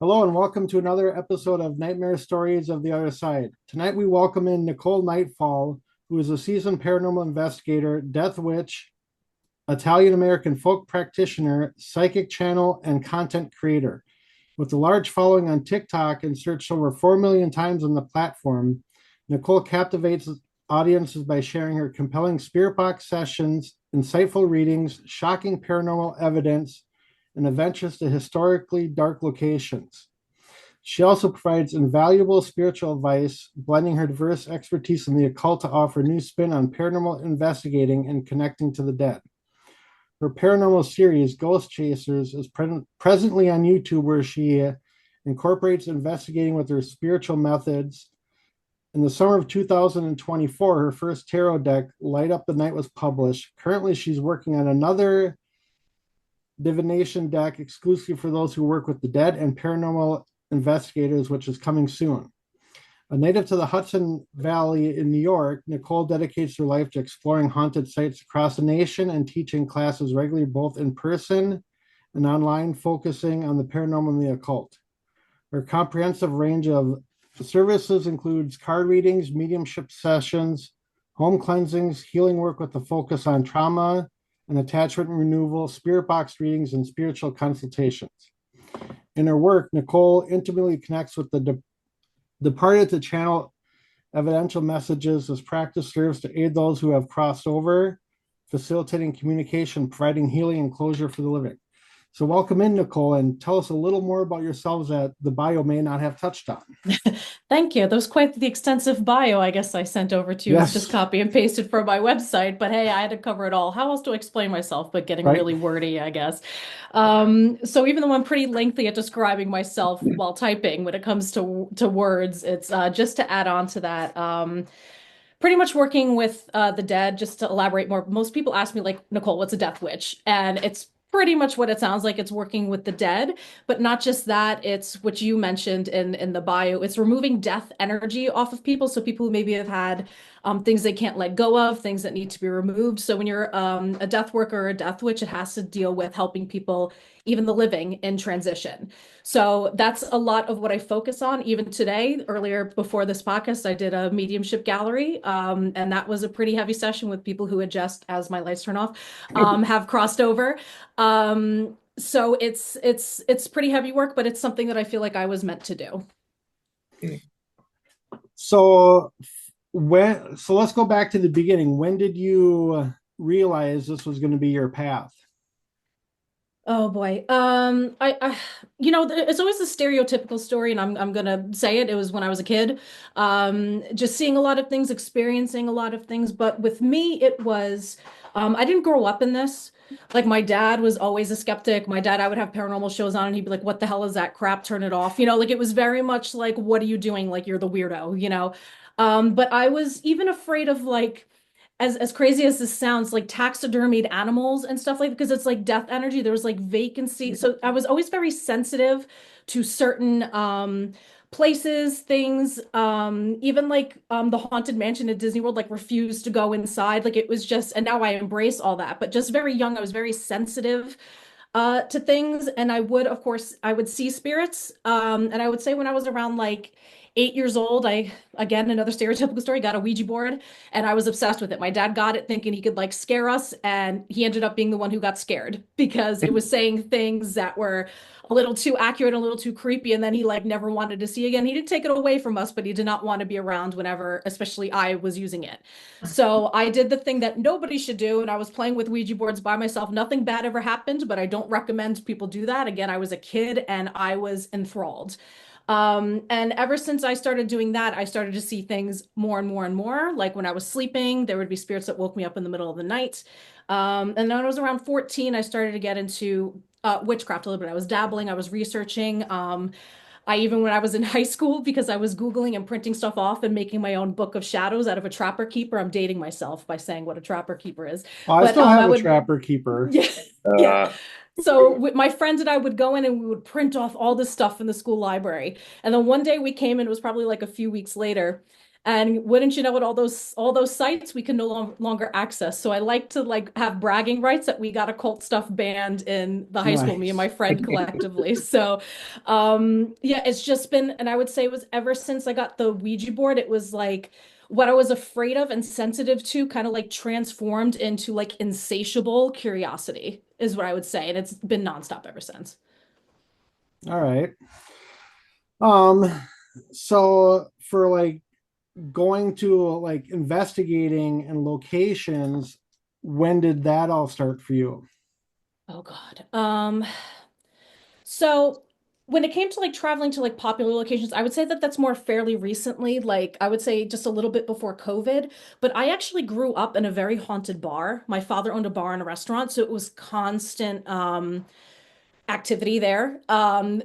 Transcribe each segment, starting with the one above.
Hello and welcome to another episode of Nightmare Stories of the Other Side. Tonight we welcome in Nicole Nightfall, who is a seasoned paranormal investigator, death witch, Italian American folk practitioner, psychic channel, and content creator. With a large following on TikTok and searched over 4 million times on the platform, Nicole captivates audiences by sharing her compelling spirit box sessions, insightful readings, shocking paranormal evidence, and adventures to historically dark locations. She also provides invaluable spiritual advice, blending her diverse expertise in the occult to offer a new spin on paranormal investigating and connecting to the dead. Her paranormal series, Ghost Chasers, is presently on YouTube, where she incorporates investigating with her spiritual methods. In the summer of 2024, her first tarot deck, Light Up the Night, was published. Currently, she's working on another divination deck exclusive for those who work with the dead and paranormal investigators, which is coming soon. A native to the Hudson Valley in New York, Nicole dedicates her life to exploring haunted sites across the nation and teaching classes regularly, both in person and online, focusing on the paranormal and the occult. Her comprehensive range of services includes card readings, mediumship sessions, home cleansings, healing work with a focus on trauma and attachment removal, spirit box readings, and spiritual consultations. In her work, Nicole intimately connects with the departed to channel evidential messages. This practice serves to aid those who have crossed over, facilitating communication, providing healing and closure for the living. So welcome in, Nicole, and tell us a little more about yourselves that the bio may not have touched on. Thank you. That was quite the extensive bio, I guess I sent over to you. It was just Yes, copy and pasted from my website, but hey, I had to cover it all. How else do I explain myself but getting right. really wordy, I guess. So even though I'm pretty lengthy at describing myself while typing when it comes to words, it's just to add on to that. Pretty much working with the dead, just to elaborate more. Most people ask me, like, Nicole, what's a death witch? And it's pretty much what it sounds like. It's working with the dead, but not just that. It's what you mentioned in the bio. It's removing death energy off of people. So people who maybe have had things they can't let go of, things that need to be removed. So when you're a death worker or a death witch, it has to deal with helping people, even the living, in transition. So that's a lot of what I focus on. Even today, earlier before this podcast, I did a mediumship gallery, and that was a pretty heavy session with people who had just, as my lights turn off, have crossed over. So it's pretty heavy work, but it's something that I feel like I was meant to do. So let's go back to the beginning. When did you realize this was going to be your path? Oh boy. It's always a stereotypical story, and I'm gonna say it. It was when I was a kid, just seeing a lot of things, experiencing a lot of things. But with me, it was, I didn't grow up in this. Like my dad was always a skeptic. My dad, I would have paranormal shows on, and he'd be like, "What the hell is that crap? Turn it off." Like it was very much like, "What are you doing? Like you're the weirdo." But I was even afraid of like as crazy as this sounds, like taxidermied animals and stuff like because it's like death energy. There was like vacancy. So I was always very sensitive to certain places, things, even like the haunted mansion at Disney World, like refused to go inside. Like it was just, and now I embrace all that. But just very young, I was very sensitive to things. And I would, of course, I would see spirits. And I would say when I was around like 8 years old, I, again, another stereotypical story, got a Ouija board and I was obsessed with it. My dad got it thinking he could like scare us, and he ended up being the one who got scared because it was saying things that were a little too accurate, a little too creepy, and then he like never wanted to see again. He didn't take it away from us, but he did not want to be around whenever, especially I was using it. So I did the thing that nobody should do, and I was playing with Ouija boards by myself. Nothing bad ever happened, but I don't recommend people do that. Again, I was a kid and I was enthralled. And ever since I started doing that, I started to see things more and more and more. Like when I was sleeping, there would be spirits that woke me up in the middle of the night. And then when I was around 14, I started to get into witchcraft a little bit. I was dabbling, I was researching. When I was in high school, because I was Googling and printing stuff off and making my own book of shadows out of a trapper keeper. I'm dating myself by saying what a trapper keeper is. Well, I But still I have a would, trapper keeper. yeah, yeah. So with my friends and I would go in and we would print off all this stuff in the school library. And then one day we came in, it was probably like a few weeks later, And wouldn't you know it, all those sites we can no longer access. So I like to like have bragging rights that we got occult stuff banned in the high school, me and my Nice. friend collectively. So yeah, it's just been, and I would say it was ever since I got the Ouija board, it was like what I was afraid of and sensitive to kind of like transformed into like insatiable curiosity is what I would say. And it's been nonstop ever since. All right. Um, so for like going to like investigating and locations, when did that all start for you? Oh God. So when it came to like traveling to like popular locations, I would say that that's more fairly recently, like I would say just a little bit before COVID. But I actually grew up in a very haunted bar. My father owned a bar and a restaurant, so it was constant activity there.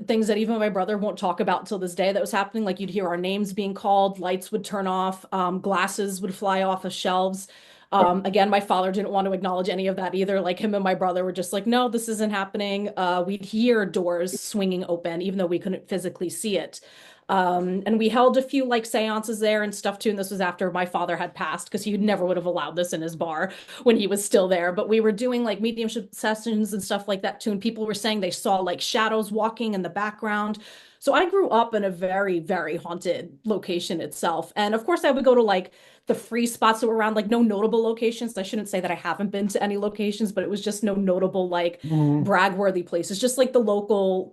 Things that even my brother won't talk about till this day that was happening. Like you'd hear our names being called, lights would turn off, glasses would fly off of shelves. Again, my father didn't want to acknowledge any of that either. Like him and my brother were just like, no, this isn't happening. We'd hear doors swinging open, even though we couldn't physically see it. And we held a few like seances there and stuff too. And this was after my father had passed because he never would have allowed this in his bar when he was still there. But we were doing like mediumship sessions and stuff like that too. And people were saying they saw like shadows walking in the background. So I grew up in a very, very haunted location itself. And of course, I would go to like the free spots that were around, like no notable locations. I shouldn't say that I haven't been to any locations, but it was just no notable like Mhm. brag-worthy places, just like the local,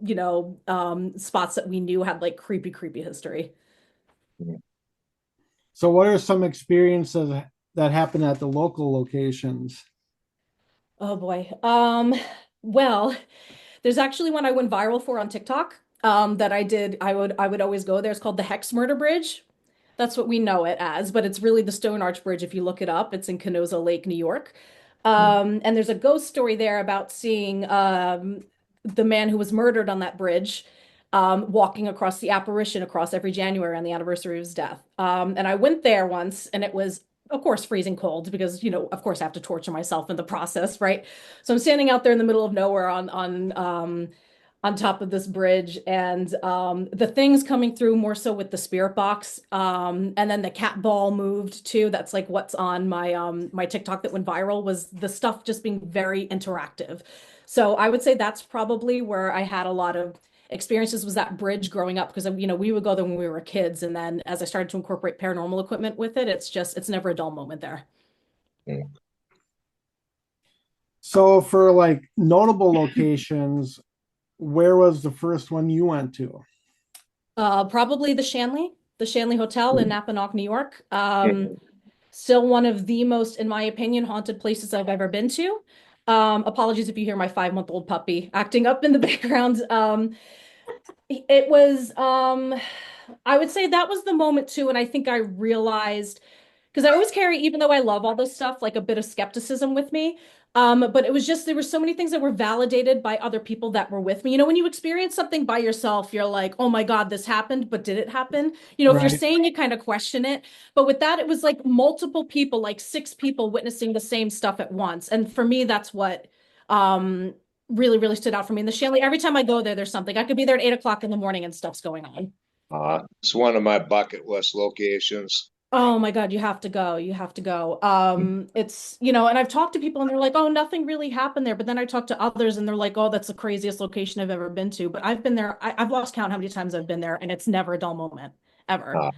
spots that we knew had like creepy, creepy history. So what are some experiences that happen at the local locations? Oh boy. Well, there's actually one I went viral for on TikTok. That I did. I would always go there. It's called the Hex Murder Bridge. That's what we know it as, but it's really the Stone Arch Bridge if you look it up. It's in Canosa Lake, New York. And there's a ghost story there about seeing the man who was murdered on that bridge walking across the apparition across every January on the anniversary of his death. And I went there once and it was, of course, freezing cold because, of course, I have to torture myself in the process, right? So I'm standing out there in the middle of nowhere on top of this bridge and the things coming through more so with the spirit box and then the cat ball moved too. That's like what's on my TikTok that went viral was the stuff just being very interactive. So I would say that's probably where I had a lot of experiences was that bridge growing up because we would go there when we were kids and then as I started to incorporate paranormal equipment with it it's never a dull moment there. So for like notable locations, where was the first one you went to? Probably the Shanley Hotel in Napanoch, New York. Still one of the most, in my opinion, haunted places I've ever been to. Apologies if you hear my 5-month-old puppy acting up in the background. It was, I would say that was the moment too, and I think I realized because I always carry, even though I love all this stuff, like a bit of skepticism with me. But it was just there were so many things that were validated by other people that were with me. When you experience something by yourself, you're like, oh my God, this happened, but did it happen? If you're Right. saying you kind of question it. But with that, it was like multiple people, like 6 people witnessing the same stuff at once. And for me, that's what um really, really stood out for me. In the Shanley, every time I go there, there's something. I could be there at 8 o'clock in the morning and stuff's going on. It's one of my bucket list locations. Oh my God, you have to go. You have to go. It's, and I've talked to people and they're like, oh, nothing really happened there. But then I talk to others and they're like, oh, that's the craziest location I've ever been to. But I've been there. I've lost count how many times I've been there, and it's never a dull moment, ever. Uh,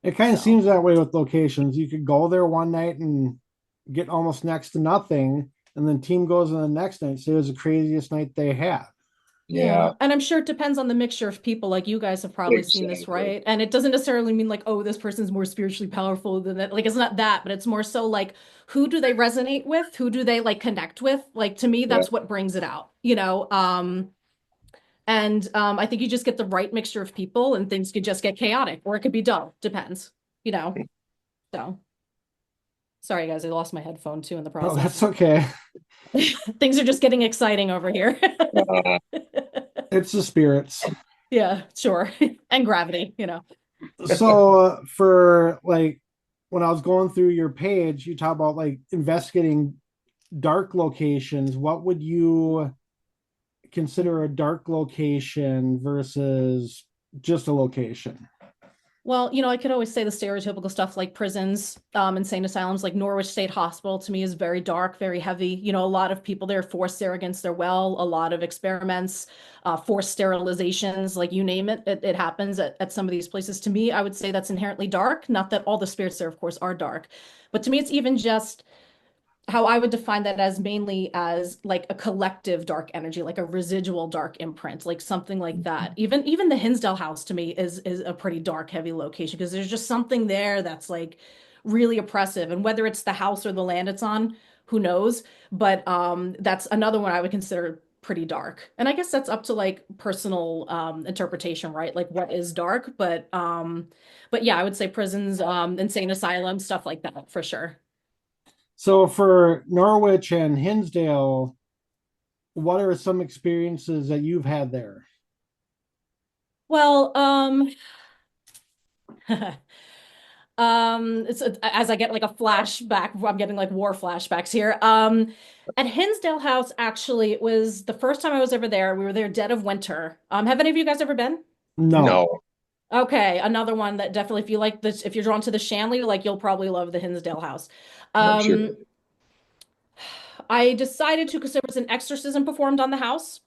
It kind of So, seems that way with locations. You could go there one night and get almost next to nothing, and then team goes in the next night. Say it was the craziest night they had. yeah. yeah, And I'm sure it depends on the mixture of people. Like you guys have probably seen this, exactly. right? And it doesn't necessarily mean like, oh, this person's more spiritually powerful than that. Like, it's not that, but it's more so like, who do they resonate with? Who do they like connect with? Like, to me, Yeah, that's what brings it out. And I think you just get the right mixture of people and things could just get chaotic or it could be dull. Depends, you know. So sorry guys, I lost my headphone too in the Oh, that's process. okay. Things are just getting exciting over here. uh, It's the spirits. Yeah, sure. And gravity. So for like when I was going through your page, you talk about like investigating dark locations. What would you consider a dark location versus just a location? Well, I could always say the stereotypical stuff like prisons, insane asylums, like Norwich State Hospital to me is very dark, very heavy. A lot of people there forced there against their will, a lot of experiments, forced sterilizations, like you name it, it happens at some of these places. To me, I would say that's inherently dark. Not that all the spirits there, of course, are dark, but to me, it's even just how I would define that as mainly as like a collective dark energy, like a residual dark imprint, like something like that. Even the Hinsdale house to me is a pretty dark, heavy location because there's just something there that's like really oppressive. And whether it's the house or the land it's on, who knows? But that's another one I would consider pretty dark. And I guess that's up to like personal interpretation, right? Like what is dark, but yeah, I would say prisons, insane asylums, stuff like that for sure. So for Norwich and Hinsdale, what are some experiences that you've had there? Well, it's as I get like a flashback, I'm getting like war flashbacks here. At Hinsdale House, actually, it was the first time I was ever there. We were there dead of winter. Have any of you guys ever been? No. No, Okay, another one that definitely, if you like this, if you're drawn to the Shanley, like you'll probably love the Hinsdale House. I'm sure. Um, I decided to because there was an exorcism performed on the house.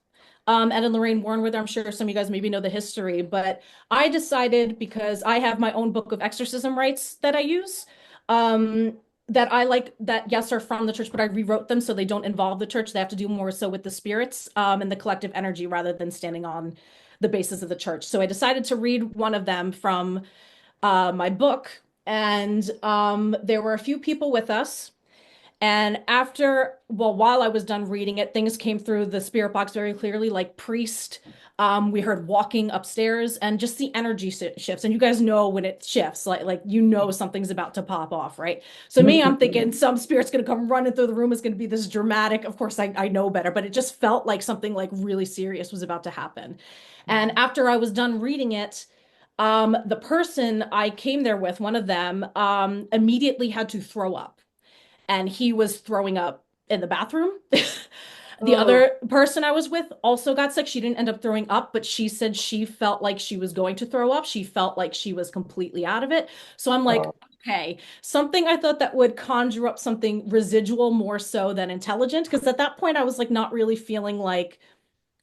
Ed and Lorraine Warren were there. I'm sure some of you guys maybe know the history, but I decided because I have my own book of exorcism rites that I use, that I like that, yes, are from the church, but I rewrote them so they don't involve the church. They have to do more so with the spirits, and the collective energy rather than standing on the basis of the church. So I decided to read one of them from my book, and there were a few people with us. And while I was done reading it, things came through the spirit box very clearly, like priest. We heard walking upstairs and just the energy shifts. And you guys know when it shifts, like something's about to pop off, right? So me, I'm thinking some spirit's gonna come running through the room. It's gonna be this dramatic. Of course, I know better, but it just felt like something like really serious was about to happen. And after I was done reading it, the person I came there with, one of them, immediately had to throw up and he was throwing up in the bathroom. The Oh, other person I was with also got sick. She didn't end up throwing up, but she said she felt like she was going to throw up. She felt like she was completely out of it. So I'm like, Uh, okay, something I thought that would conjure up something residual more so than intelligent. Because at that point, I was like not really feeling like,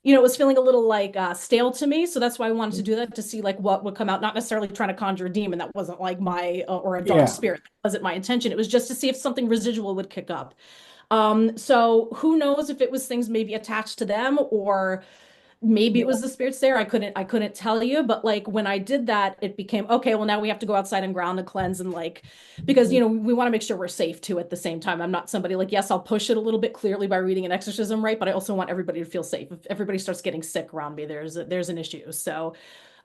it was feeling a little like stale to me. So that's why I wanted to do that to see like what would come out, not necessarily trying to conjure a demon. That wasn't like my, or a dark yeah. spirit. That wasn't my intention. It was just to see if something residual would kick up. So who knows if it was things maybe attached to them or maybe it was the spirits there. I couldn't tell you, but like when I did that, it became okay, well now we have to go outside and ground and cleanse and like because we want to make sure we're safe too at the same time. I'm not somebody like, yes, I'll push it a little bit clearly by reading an exorcism, right? But I also want everybody to feel safe. If everybody starts getting sick around me, there's an issue. So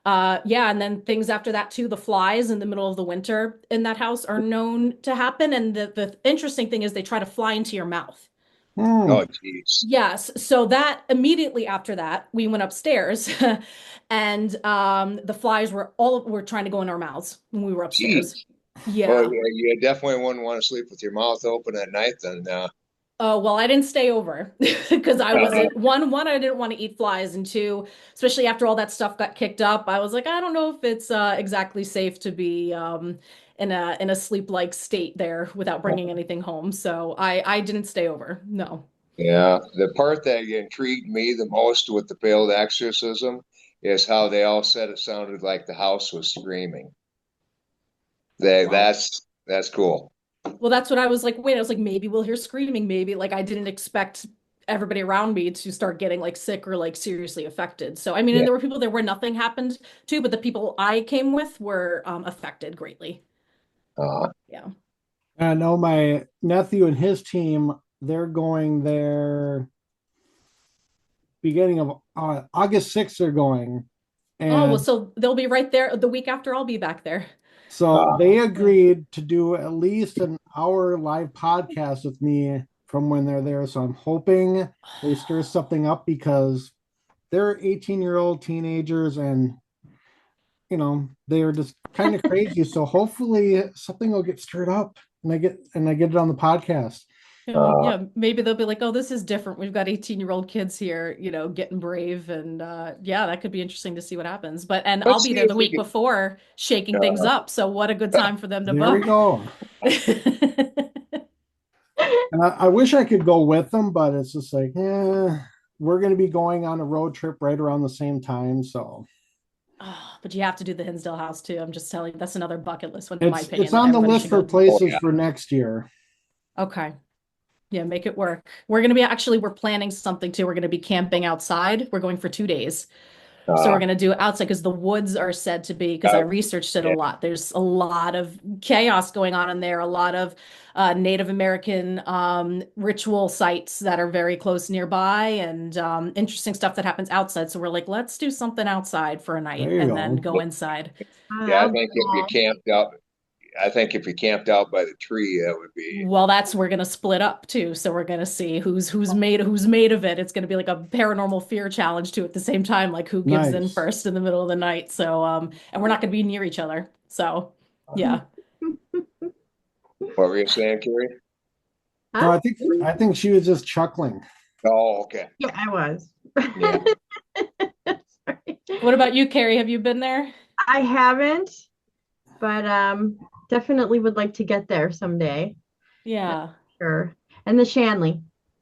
yeah, and then things after that too, the flies in the middle of the winter in that house are known to happen. And the interesting thing is they try to fly into your mouth. Hmm. oh, geez. Yes. So that immediately after that, we went upstairs and the flies were trying to go in our mouths when we were upstairs. Geez. Well, Yeah. yeah, you definitely wouldn't want to sleep with your mouth open at night then. Oh, well, I didn't stay over because I wasn't one, I didn't want to eat flies, and two, especially after all that stuff got kicked up, I was like, I don't know if it's exactly safe to be in a sleep-like state there without bringing anything home. So I didn't stay over. No. Yeah, the part that intrigued me the most with the failed exorcism is how they all said it sounded like the house was screaming. They, Well, that's cool. Well, that's what I was like. Wait, I was like, maybe we'll hear screaming. Maybe like I didn't expect everybody around me to start getting like sick or like seriously affected. So I mean, and Yeah. there were people there where nothing happened to, but the people I came with were affected greatly. Uh, Yeah. I know my nephew and his team, they're going there beginning of August 6th, they're going. Oh, well, And so they'll be right there the week after I'll be back there. so uh, they Yeah. agreed to do at least an hour live podcast with me from when they're there. So I'm hoping they stir something up because they're 18-year-old teenagers and they are just kind of crazy. So hopefully something will get stirred up and I get it on the podcast. Uh, Yeah, maybe they'll be like, oh, this is different. We've got 18-year-old kids here, getting brave. And yeah, that could be interesting to see what happens. And I'll let's be see there if the we week can. before shaking things Uh, up. So what a good time for them to There we book. go. And I wish I could go with them, but it's just like, we're going to be going on a road trip right around the same time. So Oh, but you have to do the Hinsdale House too. I'm just telling you, that's another bucket list one, in my it's opinion, that on the everybody list should for go to. oh places yeah. for next year. Okay. Yeah, make it work. We're going to be we're planning something too. We're going to be camping outside. We're going for 2 days. So we're Uh, going to do it outside because the woods are said to be, because I uh, researched it a yeah. lot. There's a lot of chaos going on in there, a lot of Native American ritual sites that are very close nearby, and interesting stuff that happens outside. So we're like, let's do something outside for a There night you and then go. go inside. Oh, Yeah, that would be cool. I think if you camped out by the tree, that would be. Well, we're gonna split up too. So we're gonna see who's made of it. It's gonna be like a paranormal fear challenge too at the same time, like who gives in Nice. first in the middle of the night. So and we're not gonna be near each other. So yeah. What were you saying, Carrie? No, Huh? I think she was just chuckling. Oh, okay. Yeah, I was. Yeah. Sorry. What about you, Carrie? Have you been there? I haven't, but definitely would like to get there someday. That's Yeah. sure. And the Shanley.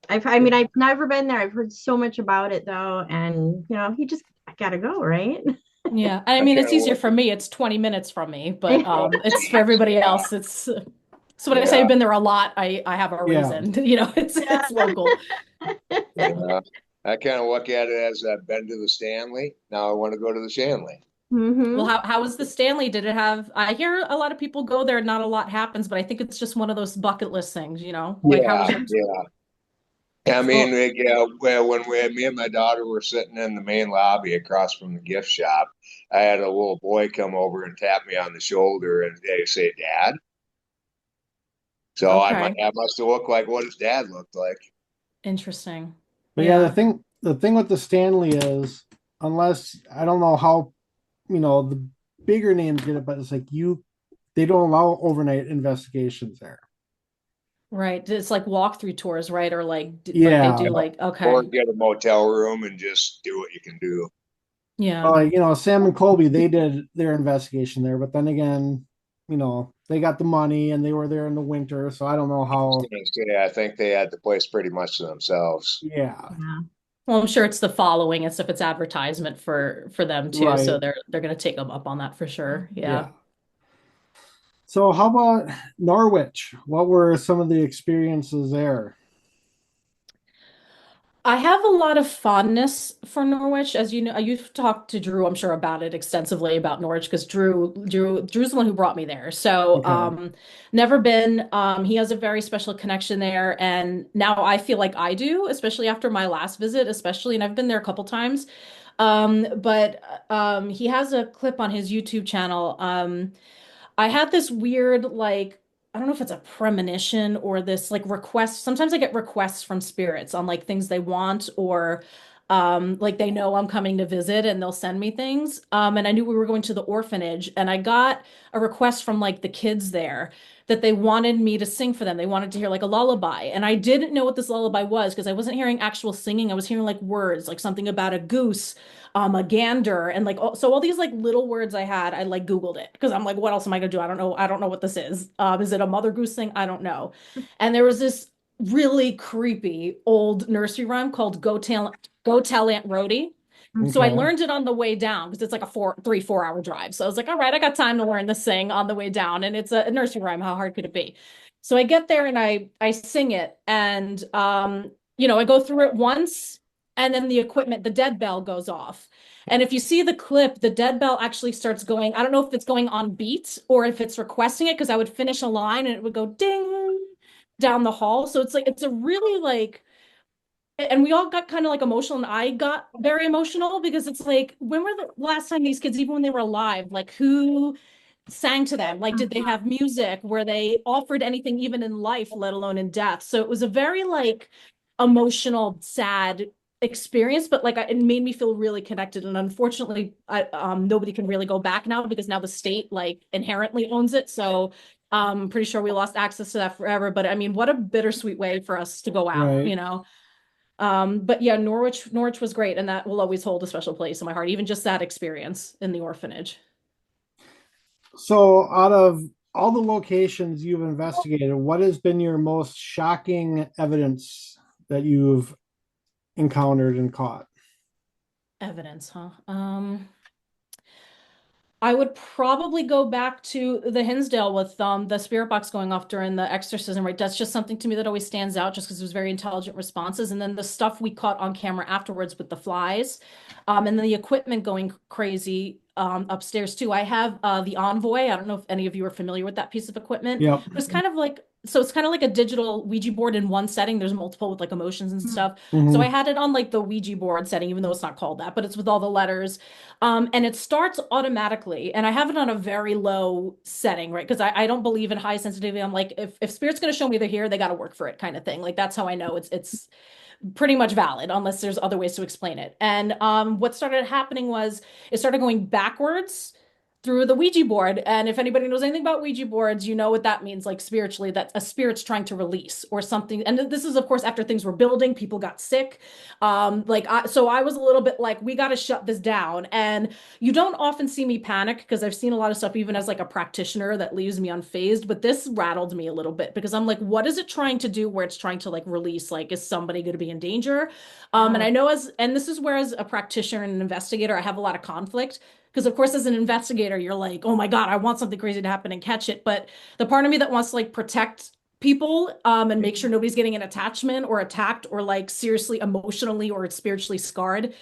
I mean, I've never been there. I've heard so much about it though, and you just gotta go, right? Yeah. And I I mean, kind it's of easier want for to. me. It's 20 minutes from me, but Oh, it's for geez. everybody Yeah. else. It's so when I say I've Yeah. been there a lot, I have a Yeah. reason. It's Yeah. local. So. Yeah. I kind of look at it as I've been to the Stanley. Now I want to go to the Shanley. Well, Hmm. how was the Stanley? Did it have, I hear a lot of people go there and not a lot happens, but I think it's just one of those bucket list things, Like how Yeah. was your Yeah. I mean, well, yeah, well, me and my daughter were sitting in the main lobby across from the gift shop, I had a little boy come over and tap me on the shoulder and they say, "Dad." So okay. I must have looked like what his dad looked like. Interesting. But yeah, Yeah. the thing with the Stanley is, unless I don't know how, the bigger names get it, but it's like they don't allow overnight investigations there. Right. It's like walkthrough tours, right? Or like they Yeah. do Or okay. get a motel room and just do what you can do. Yeah. Sam and Colby, they did their investigation there, but then again, they got the money and they were there in the winter, so I don't know I was how. gonna say, I think they had the place pretty much to themselves. Yeah. Yeah. Well, I'm sure it's the following and stuff. It's advertisement for them too. So Right. they're gonna take them up on that for sure. Yeah. Yeah. So how about Norwich? What were some of the experiences there? I have a lot of fondness for Norwich, as you know. You've talked to Drew, I'm sure, about it extensively about Norwich because Drew's the one who brought me there. So, Okay. never been. He has a very special connection there, and now I feel like I do, especially after my last visit, especially, and I've been there a couple times. But he has a clip on his YouTube channel. I had this weird, like, I don't know if it's a premonition or this like request. Sometimes I get requests from spirits on like things they want or like they know I'm coming to visit and they'll send me things. And I knew we were going to the orphanage and I got a request from like the kids there that they wanted me to sing for them. They wanted to hear like a lullaby. And I didn't know what this lullaby was because I wasn't hearing actual singing. I was hearing like words, like something about a goose, a gander, and like so all these like little words I like Googled it because I'm like, what else am I gonna do? I don't know what this is. Is it a mother goose thing? I don't know. And there was this really creepy old nursery rhyme called Go Tell Aunt Rhody. So I Okay. learned it on the way down because it's like a 4 hour drive. So I was like, all right, I got time to learn this thing on the way down. And it's a nursery rhyme. How hard could it be? So I get there and I sing it and I go through it once and then the dead bell goes off. And if you see the clip, the dead bell actually starts going. I don't know if it's going on beat or if it's requesting it because I would finish a line and it would go ding down the hall. So it's like it's a really like and we all got kind of like emotional and I got very emotional because it's like when were the last time these kids, even when they were alive, like who sang to them? Like did they have music? Were they offered anything even in life, let alone in death? So it was a very like emotional, sad experience, but like it made me feel really connected. And unfortunately, nobody can really go back now because now the state like inherently owns it. So Pretty sure we lost access to that forever, but I mean, what a bittersweet way for us to go out, Right. But yeah, Norwich was great, and that will always hold a special place in my heart, even just that experience in the orphanage. So, out of all the locations you've investigated, what has been your most shocking evidence that you've encountered and caught? Evidence, huh? I would probably go back to the Hinsdale with the spirit box going off during the exorcism, right? That's just something to me that always stands out just because it was very intelligent responses. And then the stuff we caught on camera afterwards with the flies, and then the equipment going crazy upstairs too. I have the Envoy. I don't know if any of you are familiar with that piece of equipment, Yep. but it's kind of like a digital Ouija board in one setting. There's multiple with like emotions and stuff. So I Hmm. had it on like the Ouija board setting, even though it's not called that, but it's with all the letters. And it starts automatically. And I have it on a very low setting, right? Because I don't believe in high sensitivity. I'm like, if spirit's gonna show me they're here, they gotta work for it kind of thing. Like that's how I know it's pretty much valid unless there's other ways to explain it. And what started happening was it started going backwards through the Ouija board. And if anybody knows anything about Ouija boards, you know what that means, like spiritually, that a spirit's trying to release or something. And this is, of course, after things were building, people got sick. So I was a little bit like, we got to shut this down. And you don't often see me panic because I've seen a lot of stuff, even as like a practitioner, that leaves me unfazed. But this rattled me a little bit because I'm like, what is it trying to do where it's trying to like release? Like, is somebody going to be in danger? And I know and this is where as a practitioner and an investigator, I have a lot of conflict because of course as an investigator you're like, oh my god, I want something crazy to happen and catch it, but the part of me that wants to like protect people and make sure nobody's getting an attachment or attacked or like seriously emotionally or spiritually scarred,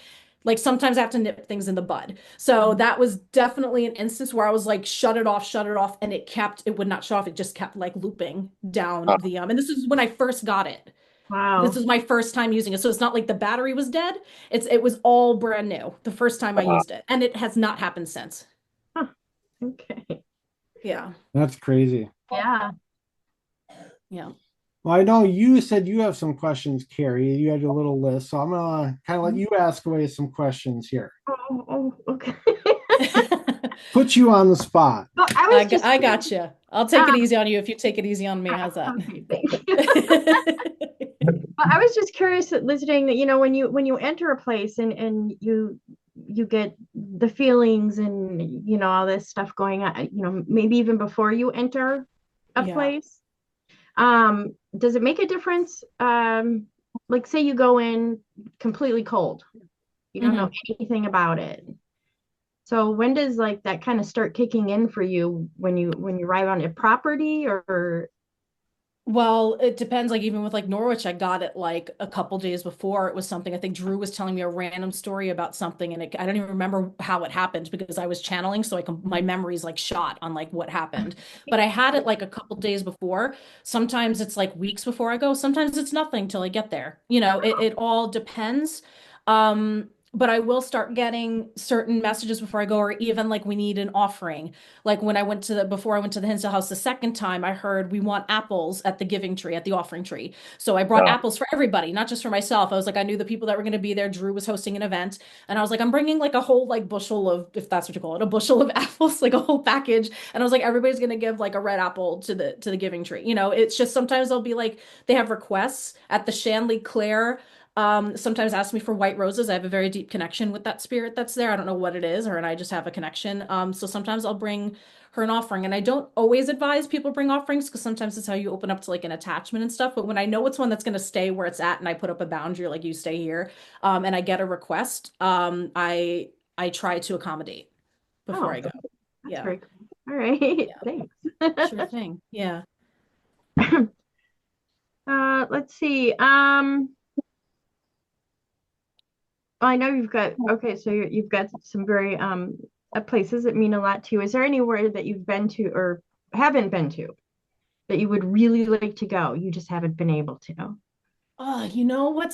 like sometimes I have to nip things in the bud. So that was definitely an instance where I was like, shut it off, and it would not shut off. It just kept like looping down the and this is when I first got it. This Wow. was my first time using it. So it's not like the battery was dead. It was all brand new the first time I used it. And it has not happened since. Huh. Okay. Yeah. That's crazy. Yeah. Yeah. Well, I know you said you have some questions, Carrie. You had your little list, so I'm gonna kind of let you ask away some questions here. Okay. Put you on the spot. Well, I was just I got you. I'll take it um, easy on you if you take it easy on me. How's that? okay, thank you. Well, I was just curious listening that, when you enter a place and you get the feelings and all this stuff going on, maybe even before you enter a Yeah. place. Does it make a difference? Like say you go in completely cold. You don't know Mhm. anything about it. So when does like that kind of start kicking in for you when you arrive on a property or Well, it depends. Like even with like Norwich, I got it like a couple days before. It was something I think Drew was telling me a random story about something, and I don't even remember how it happened because I was channeling, so my memory's like shot on like what happened. But I had it like a couple days before. Sometimes it's like weeks before I go. Sometimes it's nothing till I get there. It all depends. But I will start getting certain messages before I go, or even like we need an offering. Like when I went to before I went to the Hinsdale house the second time, I heard we want apples at the giving tree, at the offering tree. So I brought No. apples for everybody, not just for myself. I was like, I knew the people that were going to be there. Drew was hosting an event, and I was like, I'm bringing like a whole like bushel of, if that's what you call it, a bushel of apples, like a whole package. And I was like, everybody's going to give like a red apple to the giving tree. It's just sometimes they'll be like they have requests at the Shanley Clare. Sometimes ask me for white roses. I have a very deep connection with that spirit that's there. I don't know what it is, her and I just have a connection. So sometimes I'll bring her an offering. And I don't always advise people bring offerings because sometimes it's how you open up to like an attachment and stuff. But when I know it's one that's going to stay where it's at and I put up a boundary, like you stay here, and I get a request, I try to accommodate before oh, I go. that's Yeah. very cool. All right. Yeah. Thanks. Sure thing. Yeah. Let's see. I know you've got okay, so you've got some very places that mean a lot to you. Is there anywhere that you've been to or haven't been to that you would really like to go? You just haven't been able to. Oh,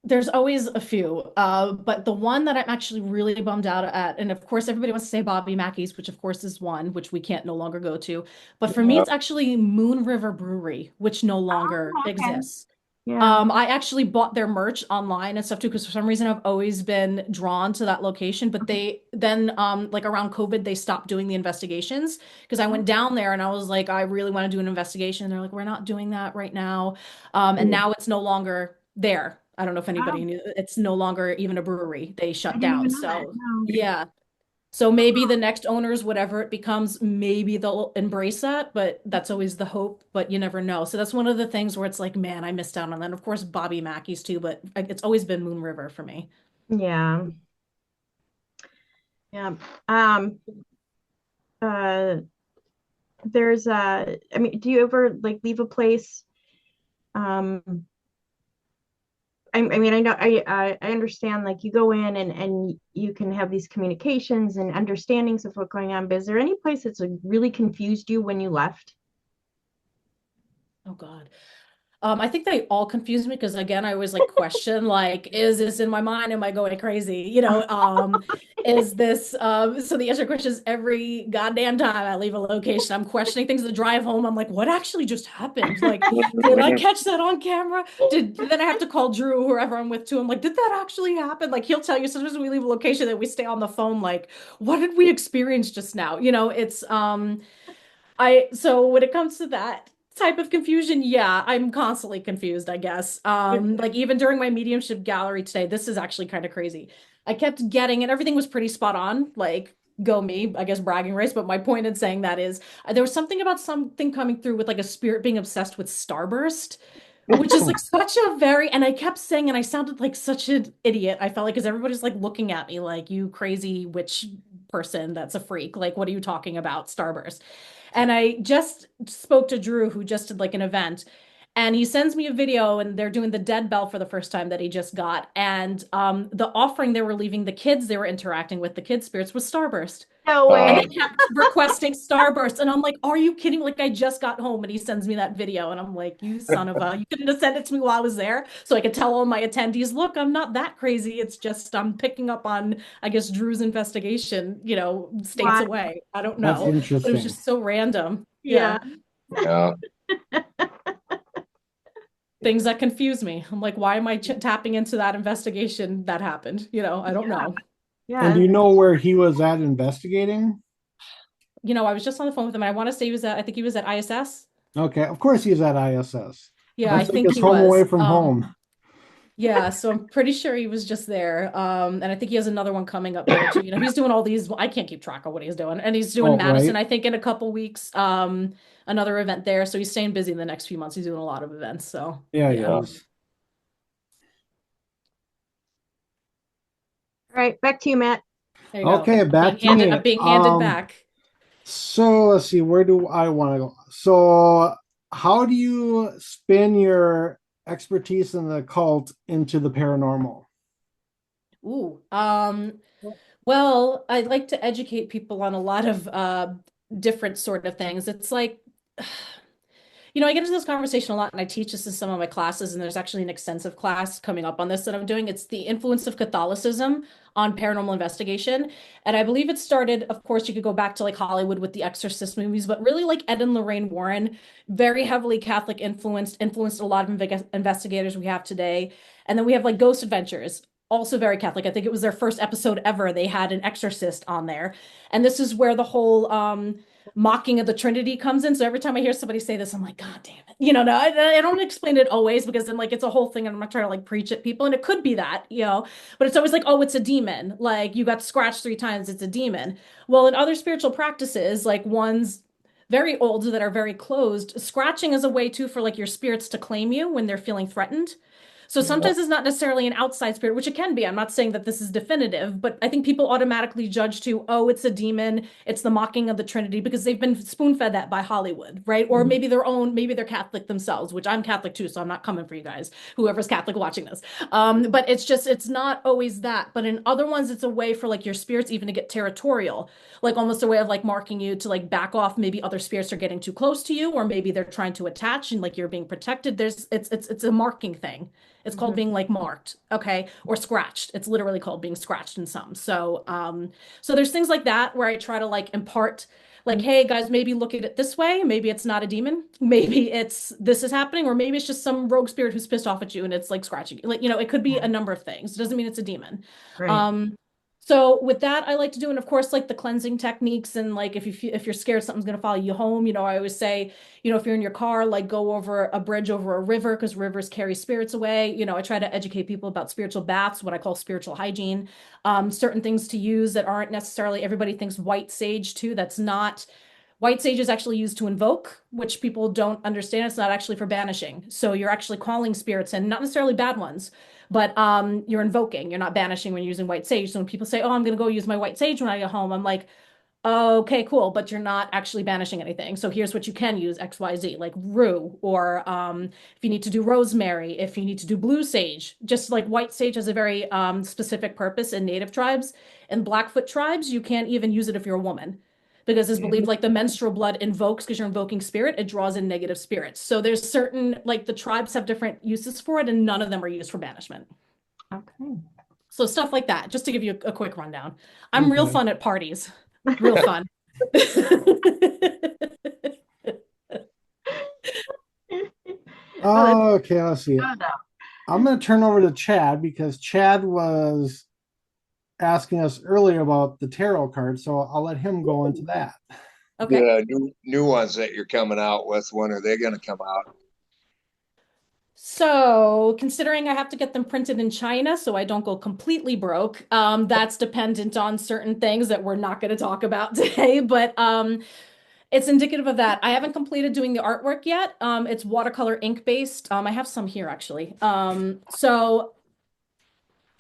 there's always a few. But the one that I'm actually really bummed out at, and of course everybody wants to say Bobby Mackey's, which of course is one, which we can't no longer go to. But for me, Uh, it's actually Moon River Brewery, which no longer Oh, okay. exists. Yeah. I actually bought their merch online and stuff too, because for some reason I've always been drawn to that location. But they then, like around COVID, they stopped doing the investigations because I went down there and I was like, I really want to do an investigation. And they're like, we're not doing that right now. And now it's no longer there. I don't know if anybody Wow. knew. It's no longer even a brewery. They I shut didn't down. even know that. So No. yeah. So maybe the next owners, whatever it becomes, maybe they'll embrace that, but that's always the hope, but you never know. So that's one of the things where it's like, man, I missed out on that. And of course, Bobby Mackey's too, but it's always been Moon River for me. Yeah. Yeah. Um, uh, there's I mean, do you ever like leave a place? Um, I mean, I know I understand like you go in and you can have these communications and understandings of what's going on, but is there any place that's like really confused you when you left? Oh God. I think they all confuse me because again, I always like question like, is this in my mind? Am I going crazy? Is this so the answer to question is every goddamn time I leave a location, I'm questioning things. The drive home, I'm like, what actually just happened? Like, did I catch that on camera? Did then I have to call Drew, whoever I'm with too. I'm like, did that actually happen? Like he'll tell you sometimes when we leave a location that we stay on the phone, like, what did we experience just now? It's I so when it comes to that type of confusion, yeah, I'm constantly confused, I guess. Like even during my mediumship gallery today, this is actually kind of crazy. I kept getting and everything was pretty spot on, like go me, I guess bragging rights, but my point in saying that is there was something about something coming through with like a spirit being obsessed with Starburst. Which is like such a very, and I kept saying, and I sounded like such an idiot. I felt like, because everybody's like looking at me like, you crazy witch person that's a freak. Like, what are you talking about, Starburst? And I just spoke to Drew, who just did like an event, and he sends me a video, and they're doing the dead bell for the first time that he just got. And the offering they were leaving the kids they were interacting with, the kids' spirits, was Starburst. No And way. they kept requesting Starburst. And I'm like, are you kidding? Like, I just got home and he sends me that video. And I'm like, you son of a, you couldn't have sent it to me while I was there. So I could tell all my attendees, look, I'm not that crazy. It's just I'm picking up on, I guess, Drew's investigation, states Wow. away. I don't That's know. But it was interesting. just so random. Yeah. Yeah. Yeah. Things that confuse me. I'm like, why am I tapping into that investigation that happened? I don't Yeah. know. And do Yeah. you know where he was at investigating? I was just on the phone with him and I want to say I think he was at ISS. Okay, of course he's at ISS. Yeah, I That's like think his he home away was. from home. Yeah, so I'm pretty sure he was just there. And I think he has another one coming up there too. He's doing all these, I can't keep track of what he's doing. And he's doing Oh, Madison, right. I think in a couple weeks, another event there. So he's staying busy in the next few months. He's doing a lot of events. So Yeah, he yeah. is. All right, back to you, Matt. There you go. Okay, back to me. I'm being handed back. So let's see, where do I want to go? So, how do you spin your expertise in the occult into the paranormal? Ooh. Well, I'd like to educate people on a lot of different sort of things. It's like I get into this conversation a lot and I teach this in some of my classes, and there's actually an extensive class coming up on this that I'm doing. It's the influence of Catholicism on paranormal investigation. And I believe it started, of course, you could go back to like Hollywood with the Exorcist movies, but really like Ed and Lorraine Warren, very heavily Catholic influenced a lot of investigators we have today. And then we have like Ghost Adventures. Also very Catholic. I think it was their first episode ever. They had an exorcist on there. And this is where the whole mocking of the Trinity comes in. So every time I hear somebody say this, I'm like, God damn it. No, I don't explain it always because then like it's a whole thing and I'm not trying to like preach at people. And it could be that, but it's always like, oh, it's a demon. Like you got scratched 3 times, it's a demon. Well, in other spiritual practices, like ones very old that are very closed, scratching is a way too for like your spirits to claim you when they're feeling threatened. So sometimes it's not necessarily an outside spirit, which it can be. I'm not saying that this is definitive, but I think people automatically judge to, oh, it's a demon, it's the mocking of the Trinity, because they've been spoon-fed that by Hollywood, right? Or maybe they're Catholic themselves, which I'm Catholic too, so I'm not coming for you guys, whoever's Catholic watching this. But it's not always that. But in other ones, it's a way for like your spirits even to get territorial, like almost a way of like marking you to like back off. Maybe other spirits are getting too close to you, or maybe they're trying to attach and like you're being protected. It's a marking thing. It's called being like marked, okay, or scratched. It's literally called being scratched in some. So there's things like that where I try to like impart, like, hey guys, maybe look at it this way. Maybe it's not a demon. Maybe it's this is happening, or maybe it's just some rogue spirit who's pissed off at you and it's like scratching you. Like, it could be a number of things. It doesn't mean it's a demon. Right. So with that, I like to do, and of course, like the cleansing techniques, and like if you're scared something's gonna follow you home, I always say, if you're in your car, like go over a bridge over a river because rivers carry spirits away. I try to educate people about spiritual baths, what I call spiritual hygiene, certain things to use that aren't necessarily, everybody thinks white sage too. That's not. White sage is actually used to invoke, which people don't understand. It's not actually for banishing. So you're actually calling spirits and not necessarily bad ones, but you're invoking. You're not banishing when you're using white sage. So when people say, "Oh, I'm going to go use my white sage when I get home," I'm like, "Okay, cool, but you're not actually banishing anything. So here's what you can use XYZ, like rue, or if you need to do rosemary, if you need to do blue sage, just like white sage has a very specific purpose in native tribes. In Blackfoot tribes, you can't even use it if you're a woman because it's believed like the menstrual blood invokes because you're invoking spirit, it draws in negative spirits. So there's certain, like the tribes have different uses for it, and none of them are used for banishment. Okay. So stuff like that, just to give you a quick rundown. I'm real Okay. fun at parties. Real fun. Okay, let's see. Oh, no. I'm going to turn over to Chad because Chad was asking us earlier about the tarot card, so I'll let him go into that. Okay. The new ones that you're coming out with, when are they going to come out? So, considering I have to get them printed in China so I don't go completely broke, that's dependent on certain things that we're not going to talk about today. But it's indicative of that. I haven't completed doing the artwork yet. It's watercolor ink based. I have some here actually. So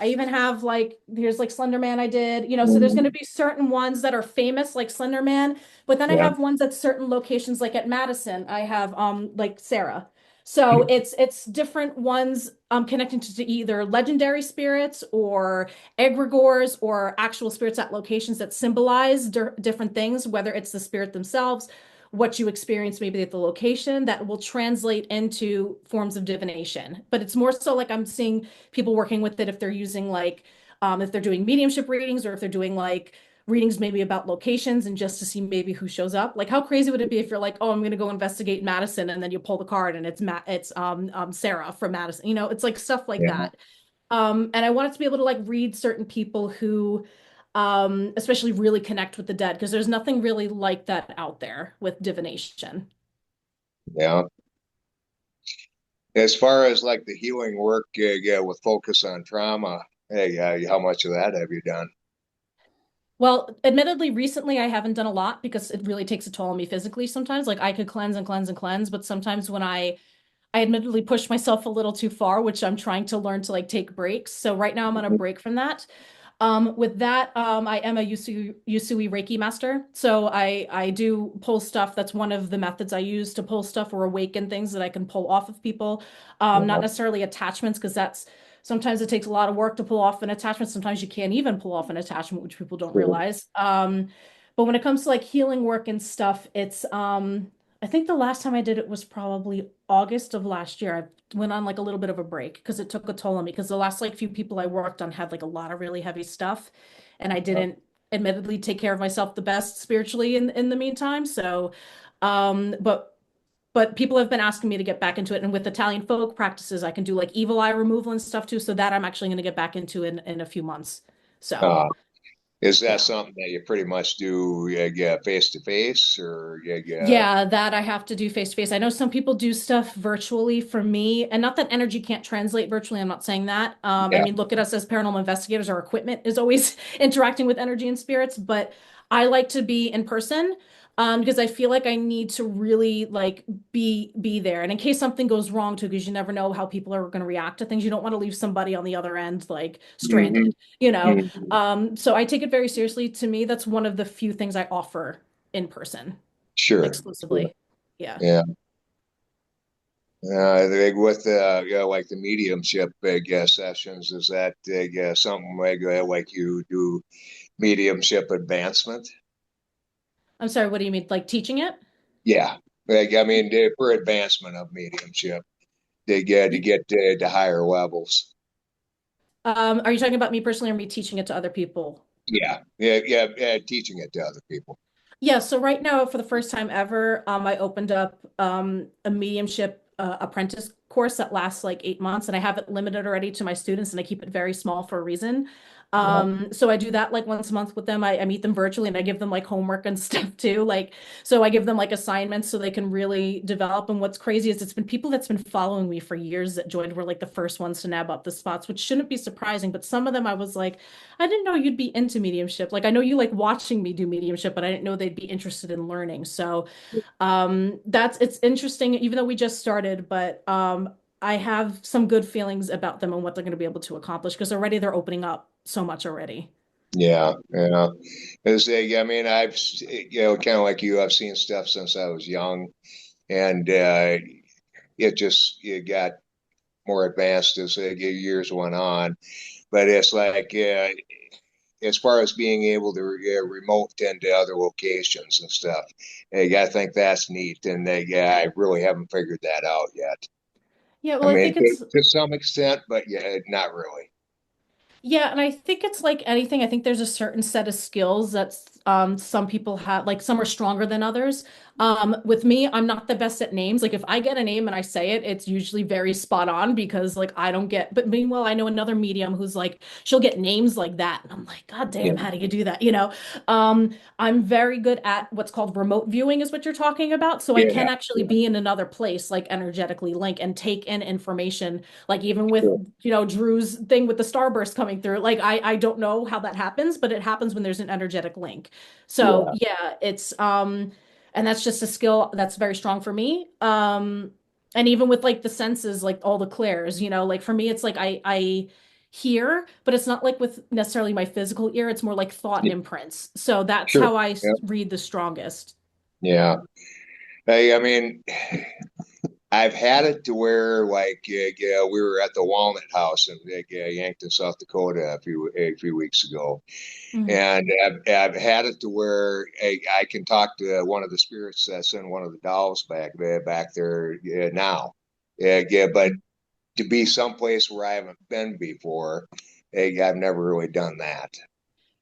I even have like here's like Slender Man I did, so there's going to be certain ones that are famous like Slender Man, but then I Yeah. have ones at certain locations like at Madison. I have like Sarah. So it's different ones connecting to either legendary spirits or egregores or actual spirits at locations that symbolize different things, whether it's the spirit themselves, what you experience maybe at the location that will translate into forms of divination. But it's more so like I'm seeing people working with it if they're using like if they're doing mediumship readings or if they're doing like readings maybe about locations and just to see maybe who shows up. Like how crazy would it be if you're like, oh, I'm gonna go investigate Madison and then you pull the card and it's Sarah from Madison. It's like stuff like Yeah. that. And I wanted to be able to like read certain people who especially really connect with the dead because there's nothing really like that out there with divination. Yeah. As far as like the healing work, yeah, with focus on trauma, hey, how much of that have you done? Well, admittedly, recently I haven't done a lot because it really takes a toll on me physically sometimes. Like I could cleanse and cleanse and cleanse, but sometimes when I admittedly push myself a little too far, which I'm trying to learn to like take breaks. So right now I'm on a break from that. With that, I am a Usui Reiki master. So I do pull stuff. That's one of the methods I use to pull stuff or awaken things that I can pull off of people. Not necessarily attachments, because that's sometimes it takes a lot of work to pull off an attachment. Sometimes you can't even pull off an attachment, which people don't Sure. realize. But when it comes to like healing work and stuff, it's I think the last time I did it was probably August of last year. I went on like a little bit of a break because it took a toll on me because the last like few people I worked on had like a lot of really heavy stuff and I didn't admittedly take care of myself the best spiritually in the meantime. So but people have been asking me to get back into it, and with Italian folk practices I can do like evil eye removal and stuff too. So that I'm actually going to get back into in a few months. So Uh, is that yeah. something that you pretty much do, yeah, face to face, or yeah? Yeah, that I have to do face to face. I know some people do stuff virtually for me, and not that energy can't translate virtually. I'm not saying that. I Yeah. mean, look at us as paranormal investigators. Our equipment is always interacting with energy and spirits, but I like to be in person, because I feel like I need to really like be there. And in case something goes wrong too, because you never know how people are going to react to things. You don't want to leave somebody on the other end like Hmm. stranded, you know. Hmm. So I take it very seriously. To me, that's one of the few things I offer in person Sure. Sure. exclusively. Yeah. Yeah. With like the mediumship sessions, is that something like you do mediumship advancement? I'm sorry, what do you mean? Like teaching it? Yeah, like I mean, for advancement of mediumship. they get to get to higher levels. Are you talking about me personally or me teaching it to other people? Yeah, teaching it to other people. Yeah, so right now, for the first time ever, I opened up a mediumship apprentice course that lasts like 8 months, and I have it limited already to my students, and I keep it very small for a reason. Yeah, So I do that like once a month with them. I meet them virtually, and I give them like homework and stuff too. Like, so I give them like assignments so they can really develop. And what's crazy is it's been people that's been following me for years that joined were like the first ones to nab up the spots, which shouldn't be surprising. But some of them I was like, I didn't know you'd be into mediumship. Like I know you like watching me do mediumship, but I didn't know they'd be interested in learning. So that's it's interesting, even though we just started, but I have some good feelings about them and what they're going to be able to accomplish because already they're opening up so much already. yeah. I mean, kind of like you, I've seen stuff since I was young, and it got more advanced as years went on. But it's like, as far as being able to remote into other locations and stuff, I think that's neat, and I really haven't figured that out yet. Yeah, I well, I mean, think it's to some extent, but yeah, not really. Yeah, and I think it's like anything. I think there's a certain set of skills that some people have, like some are stronger than others. With me, I'm not the best at names. Like if I get a name and I say it, it's usually very spot on because like I don't get, but meanwhile, I know another medium who's like, she'll get names like that. And I'm like, God Yeah, damn, how do you do that? You know? I'm very good at what's called remote viewing is what you're talking about. So I yeah, can actually be in another place, like energetically link and take in information like even with, sure. Drew's thing with the starburst coming through, like I don't know how that happens, but it happens when there's an energetic link. So Yeah, yeah, it's and that's just a skill that's very strong for me. And even with like the senses, like all the clairs, like for me, it's like I hear, but it's not like with necessarily my physical ear. It's more like thought yeah, imprints. So that's sure. how I Yeah, read the strongest. yeah. I mean, I've had it to where like we were at the Walnut House in Yankton, South Dakota a few weeks ago, Mhm. and I've had it to where I can talk to one of the spirits that's in one of the dolls back there now. Yeah, but to be someplace where I haven't been before, I've never really done that.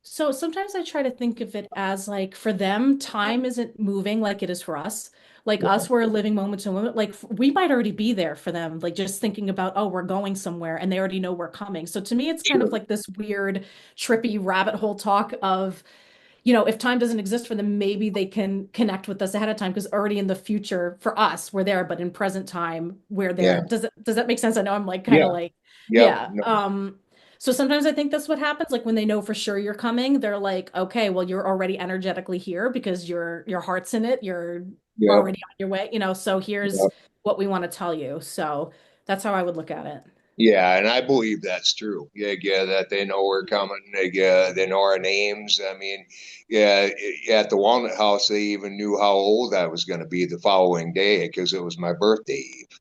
So sometimes I try to think of it as like for them, time isn't moving like it is for us. Like Yeah, us, we're living moment to moment. Like we might already be there for them, like just thinking about, oh, we're going somewhere and they already know we're coming. So to me, it's kind of sure. like this weird, trippy rabbit hole talk of, if time doesn't exist for them, maybe they can connect with us ahead of time because already in the future for us, we're there, but in present time, we're Yeah, there. Does that make sense? I know I'm like kind of yeah, like, yep. yeah. No, So sometimes I think that's what happens. Like when they know for sure you're coming, they're like, okay, well, you're already energetically here because your heart's in it. You're yep, already on your way, so here's yep. what we want to tell you. So that's how I would look at it. Yeah, and I believe that's true. Yeah, that they know we're coming. They know our names. I mean, yeah, at the Walnut House, they even knew how old I was going to be the following day because it was my birthday eve.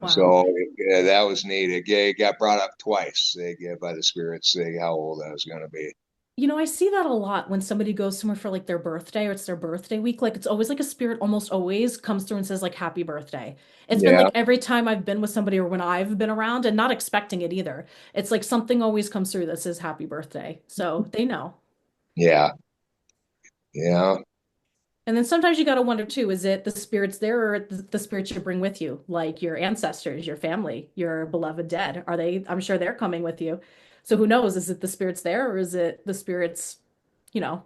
Wow. So yeah, that was neat. It got brought up twice by the spirits saying how old I was going to be. I see that a lot when somebody goes somewhere for like their birthday or it's their birthday week. Like it's always like a spirit almost always comes through and says like happy birthday. It's been Yeah, like every time I've been with somebody or when I've been around and not expecting it either. It's like something always comes through that says happy birthday. So they know. yeah, yeah, And then sometimes you got to wonder too, is it the spirits there or the spirits you bring with you, like your ancestors, your family, your beloved dead? I'm sure they're coming with you. So who knows? Is it the spirits there or is it the spirits,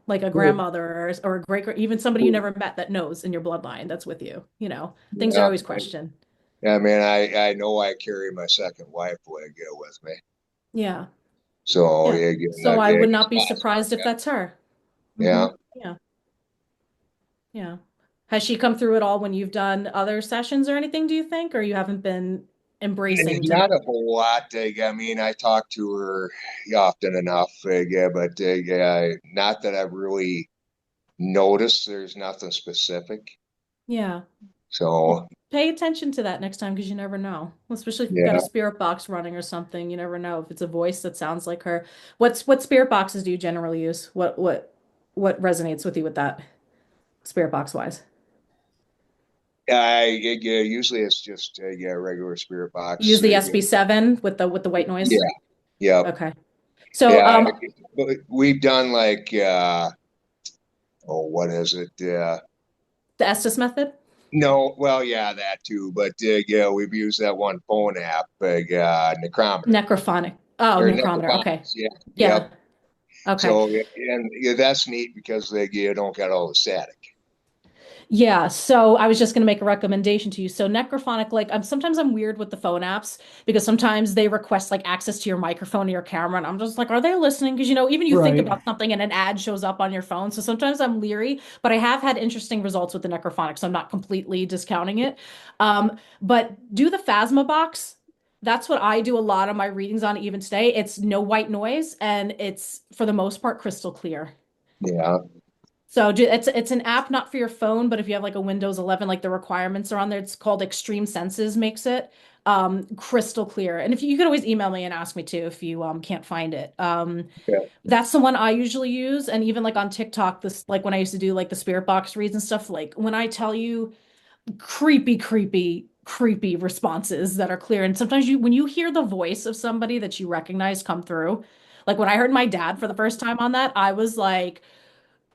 like a grandmother or a even somebody you never met that knows in your bloodline that's with you? Things are yeah. always questioned. I mean, I know I carry my second wife with me. Yeah. So Yeah. So I would not it's be possible. surprised if that's her. Yeah. Yeah. Yeah. Has she come through at all when you've done other sessions or anything, do you think? Or you haven't been embracing to Not a whole lot. I mean, I talk to her often enough, yeah, but yeah, not that I've really noticed. There's nothing specific. Yeah. Well, So pay attention to that next time because you never know. Especially if you've got a yeah, spirit box running or something. You never know if it's a voice that sounds like her. What spirit boxes do you generally use? What resonates with you with that spirit box wise? Usually it's just yeah, regular spirit You use box. the SB7 with the white Yeah, noise? yeah, Okay. So yeah. But we've done like oh, what is it? the Estes method? No, well, yeah, that too. But yeah, we've used that one phone app, Necrometer Necrophonic. Oh, or necrometer. Okay. Necrophonics. Yeah, yep. Yeah. Okay. So and yeah, that's neat because you don't got all the static. Yeah, so I was just going to make a recommendation to you. So Necrophonic, like sometimes I'm weird with the phone apps because sometimes they request like access to your microphone or your camera, and I'm just like, are they listening? Because even you think Right. about something and an ad shows up on your phone. So sometimes I'm leery, but I have had interesting results with the Necrophonic, so I'm not completely discounting it. But do the Phasma box. That's what I do a lot of my readings on even today. It's no white noise and it's for the most part crystal clear. Yeah, So it's an app not for your phone, but if you have like a Windows 11, like the requirements are on there. It's called Extreme Senses makes it crystal clear. And if you could always email me and ask me too if you can't find it. yeah, That's the one I usually use. And even like on TikTok, this like when I used to do like the spirit box reads and stuff, like when I tell you creepy responses that are clear. And sometimes when you hear the voice of somebody that you recognize come through, like when I heard my dad for the first time on that, I was like,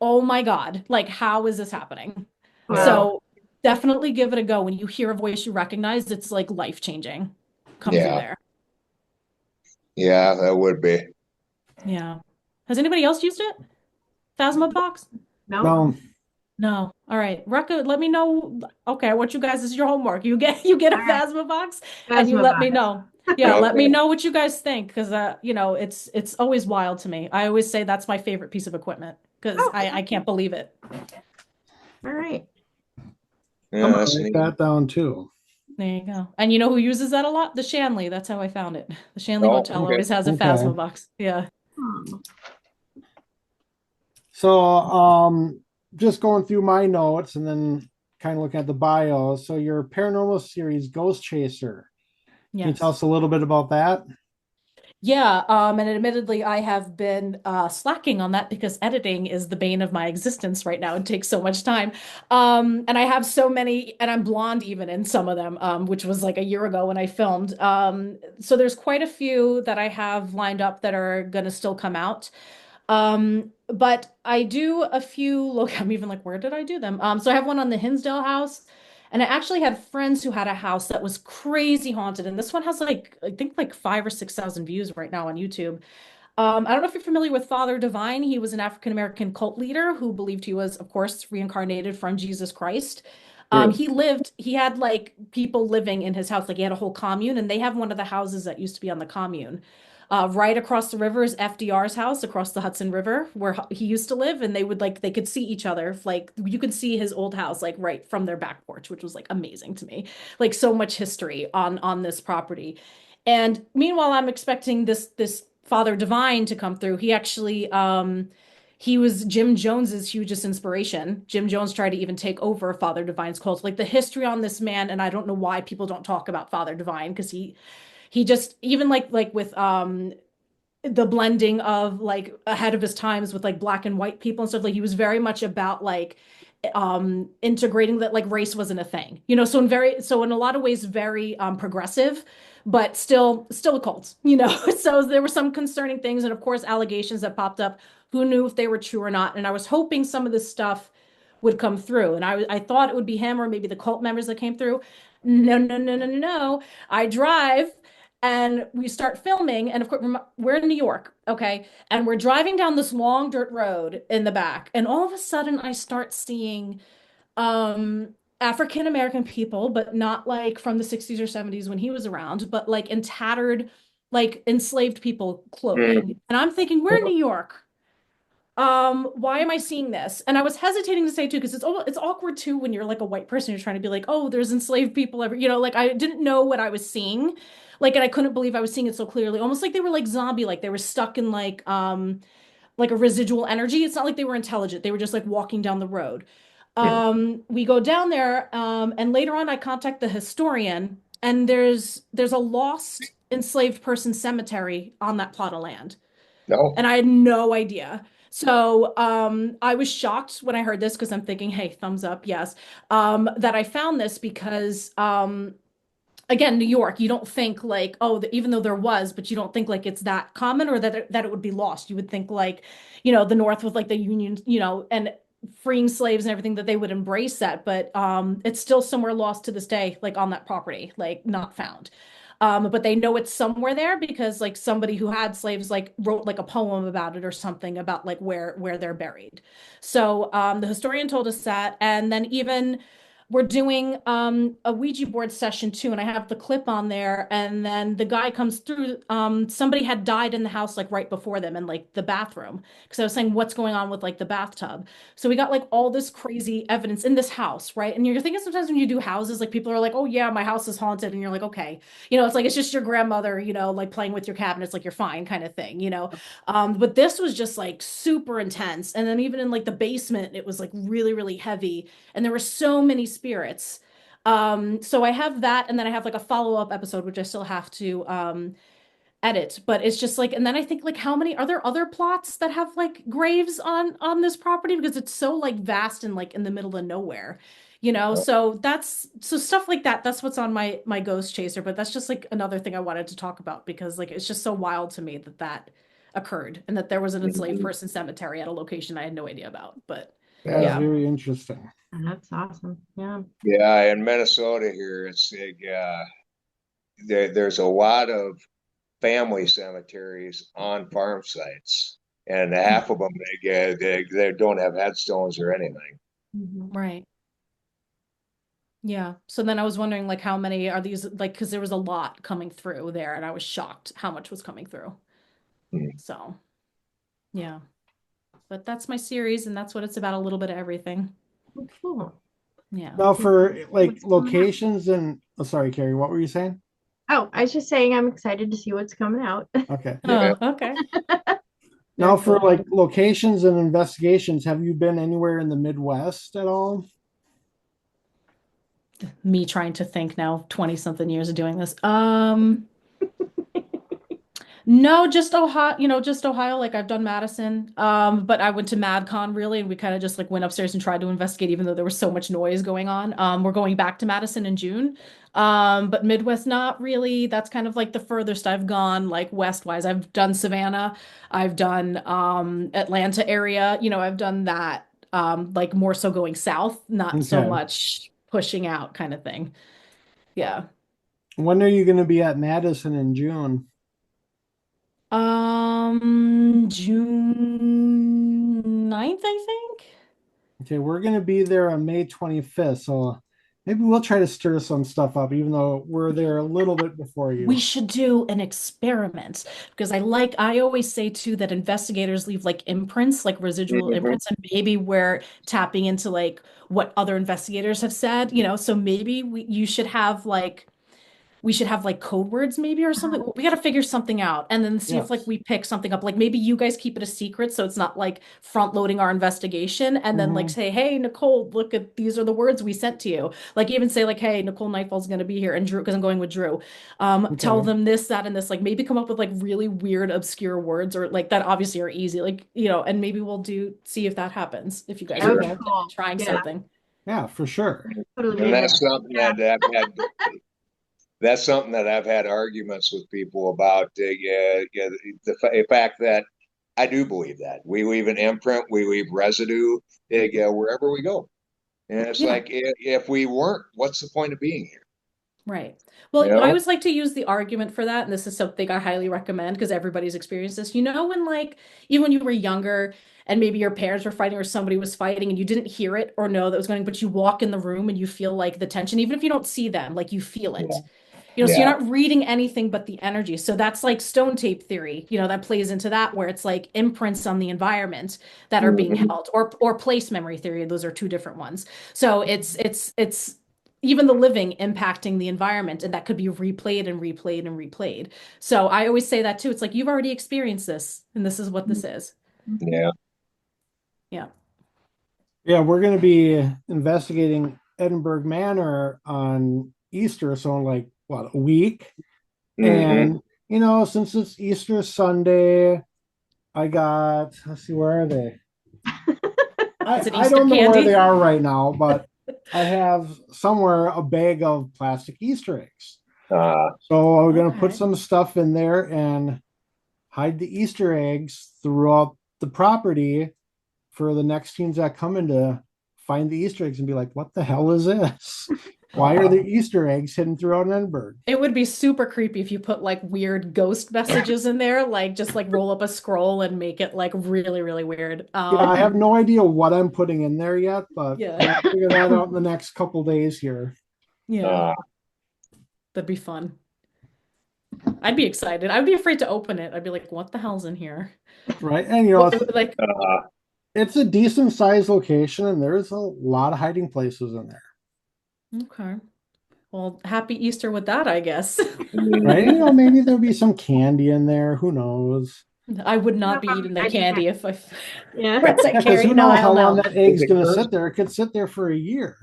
oh my God, like how is this happening? Yeah. Wow. So definitely give it a go. When you hear a voice you recognize, it's like life changing. Come through yeah, there. yeah. That would be. Yeah. Has anybody else used it? Phasma box? No. No. No. All right. Let me know. Okay, I want you guys, this is your homework. You get a All right. Phasma box and you Asthma let me box. know. Yeah, let me Okay. know what you guys think because it's always wild to me. I always say that's my favorite piece of equipment because Oh, I can't believe it. all right. I'm Yeah, gonna that's write neat. that down too. There you go. And you know who uses that a lot? The Shanley. That's how I found it. The Shanley Oh, Hotel okay. always has a Okay. Phasma box. Yeah. Hmm. So just going through my notes and then kind of looking at the bio. So your paranormal series, Ghost Chaser. Can you tell Yes. us a little bit about that? Yeah, and admittedly, I have been slacking on that because editing is the bane of my existence right now. It takes so much time. And I have so many, and I'm blonde even in some of them, which was like a year ago when I filmed. So there's quite a few that I have lined up that are gonna still come out. But I do a few, look, I'm even like, where did I do them? So I have one on the Hinsdale house. And I actually had friends who had a house that was crazy haunted. And this one has like, I think like 5 or 6 thousand views right now on YouTube. I don't know if you're familiar with Father Divine. He was an African American cult leader who believed he was, of course, reincarnated from Jesus Christ. Yeah. He had like people living in his house, like he had a whole commune, and they have one of the houses that used to be on the commune. Right across the river is FDR's house across the Hudson River where he used to live, and they could see each other. Like you could see his old house like right from their back porch, which was like amazing to me. Like so much history on this property. And meanwhile, I'm expecting this Father Divine to come through. He was Jim Jones's hugest inspiration. Jim Jones tried to even take over Father Divine's cult. Like the history on this man, and I don't know why people don't talk about Father Divine because he just even like with the blending of like ahead of his times with like black and white people and stuff, like he was very much about like integrating that like race wasn't a thing, so in a lot of ways very progressive, but still a cult, so there were some concerning things and of course allegations that popped up. Who knew if they were true or not? And I was hoping some of this stuff would come through, and I thought it would be him or maybe the cult members that came through. No, no, no, no, no, no. I drive and we start filming, and of course we're in New York, okay, and we're driving down this long dirt road in the back, and all of a sudden I start seeing um African American people, but not like from the 60s or 70s when he was around, but like in tattered, like enslaved people Mm. clothing. And I'm thinking, we're in New York. Why am I seeing this? And I was hesitating to say too, because it's awkward too when you're like a white person, you're trying to be like, oh, there's enslaved people every, like I didn't know what I was seeing. Like, and I couldn't believe I was seeing it so clearly, almost like they were like zombie, like they were stuck in like a residual energy. It's not like they were intelligent. They were just like walking down the road. We go down there, and later on I contact the historian, and there's a lost enslaved person cemetery on that plot of land. No. And I had no idea. So I was shocked when I heard this because I'm thinking, hey, thumbs up, yes. That I found this because again, New York, you don't think like, oh, even though there was, but you don't think like it's that common or that it would be lost. You would think like, the North with like the Union, and freeing slaves and everything that they would embrace that, but it's still somewhere lost to this day, like on that property, like not found. But they know it's somewhere there because like somebody who had slaves like wrote like a poem about it or something about like where they're buried. So the historian told us that, and then even we're doing a Ouija board session too, and I have the clip on there. And then the guy comes through. Somebody had died in the house like right before them in like the bathroom. Because I was saying what's going on with like the bathtub. So we got like all this crazy evidence in this house, right? And you're thinking sometimes when you do houses, like people are like, oh yeah, my house is haunted. And you're like, okay. It's like it's just your grandmother, like playing with your cabinets, like you're fine kind of thing. But this was just like super intense. And then even in like the basement, it was like really, really heavy and there were so many spirits. So I have that, and then I have like a follow-up episode, which I still have to edit. But it's just like, and then I think like, how many are there other plots that have like graves on this property because it's so like vast and like in the middle of nowhere, So so stuff like that. That's what's on my ghost chaser. But that's just like another thing I wanted to talk about because like it's just so wild to me that occurred and that there was an enslaved Mhm. person cemetery at a location I had no idea about. But That is yeah. very interesting. That's awesome. Yeah. Yeah, in Minnesota here, it's like, there's a lot of family cemeteries on farm sites, and half of them they don't have headstones or anything. Mhm. Right. Yeah. So then I was wondering like how many are these like because there was a lot coming through there and I was shocked how much was coming through. Hmm. So yeah. But that's my series and that's what it's about, a little bit of everything. Oh, cool. Yeah. Now, Looking for forward to like what's coming out. locations and oh, sorry, Carrie, what were you saying? Oh, I was just saying I'm excited to see what's coming out. Okay. Yeah. Oh, okay. Now, Very for cool. like locations and investigations, have you been anywhere in the Midwest at all? Me trying to think now, 20 something years of doing this. No, just Ohio, just Ohio. Like I've done Madison. But I went to MadCon really, and we kind of just like went upstairs and tried to investigate, even though there was so much noise going on. We're going back to Madison in June. But Midwest, not really. That's kind of like the furthest I've gone, like west wise. I've done Savannah, I've done Atlanta area, I've done that. Like more so going south, not so Okay. much pushing out kind of thing. Yeah. When are you going to be at Madison in June? June 9th, I think. Okay, we're going to be there on May 25th, so maybe we'll try to stir some stuff up, even though we're there a little bit before We you. should do an experiment because I always say too that investigators leave like imprints, like residual Mhm. imprints, and maybe we're tapping into like what other investigators have said, so maybe you should have like we should have like code words maybe or something. We got to figure something out and then see if like Yes. we pick something up. Like maybe you guys keep it a secret so it's not like front loading our investigation and then like Hmm. say, hey, Nicole, look at these are the words we sent to you. Like even say like, hey, Nicole Nightfall's going to be here and Drew, because I'm going with Drew. Tell Okay. them this, that, and this. Like maybe come up with like really weird, obscure words or like that obviously are easy. Like, and maybe we'll see if that happens if you guys That are would Sure. be down to cool. trying Yeah, something. Yeah, for sure. totally be And in there. Yeah. that's something that I've had arguments with people about. Yeah, yeah, the fact that I do believe that we leave an imprint, we leave residue, yeah, wherever we go. And it's Yeah. like, if we weren't, what's the point of being here? Right. You Well, I know? always like to use the argument for that, and this is something I highly recommend because everybody's experienced this. When like even when you were younger and maybe your parents were fighting or somebody was fighting and you didn't hear it or know that was going, but you walk in the room and you feel like the tension, even if you don't see them, like you feel Yeah. it. So you're Yeah. not reading anything but the energy. So that's like stone tape theory, that plays into that where it's like imprints on the environment that are being Mhm. held or place memory theory. Those are two different ones. So it's even the living impacting the environment and that could be replayed and replayed and replayed. So I always say that too. It's like you've already experienced this and this is what this is. Yeah. Yeah. Yeah, we're going to be investigating Edinburgh Manor on Easter, so in like what, a week? Hmm. And since it's Easter Sunday, I got, let's see, where are they? Is it I Easter don't know where they candy? are right now, but I have somewhere a bag of plastic Easter eggs. Uh, So we're gonna put Okay. some stuff in there and hide the Easter eggs throughout the property for the next teams that come in to find the Easter eggs and be like, what the hell is this? Why are there Easter eggs hidden throughout Edinburgh? It would be super creepy if you put like weird ghost messages in there, like just like roll up a scroll and make it like really, really weird. Yeah, I have no idea what I'm putting in there yet, but Yeah, I'll figure that out in the next couple days here. yeah, uh, that'd be fun. I'd be excited. I'd be afraid to open it. I'd be like, what the hell's in here? Right. And What, like, uh, it's a decent sized location and there's a lot of hiding places in there. okay. Well, happy Easter with that, I guess. Right. Maybe there'll be some candy in there. Who knows? I would not No be problem. eating the I didn't have, candy if I yeah. friends I Yeah, because carry. who No, knows hell how long no. that is egg's it gonna cursed? sit there? It could sit there for a year.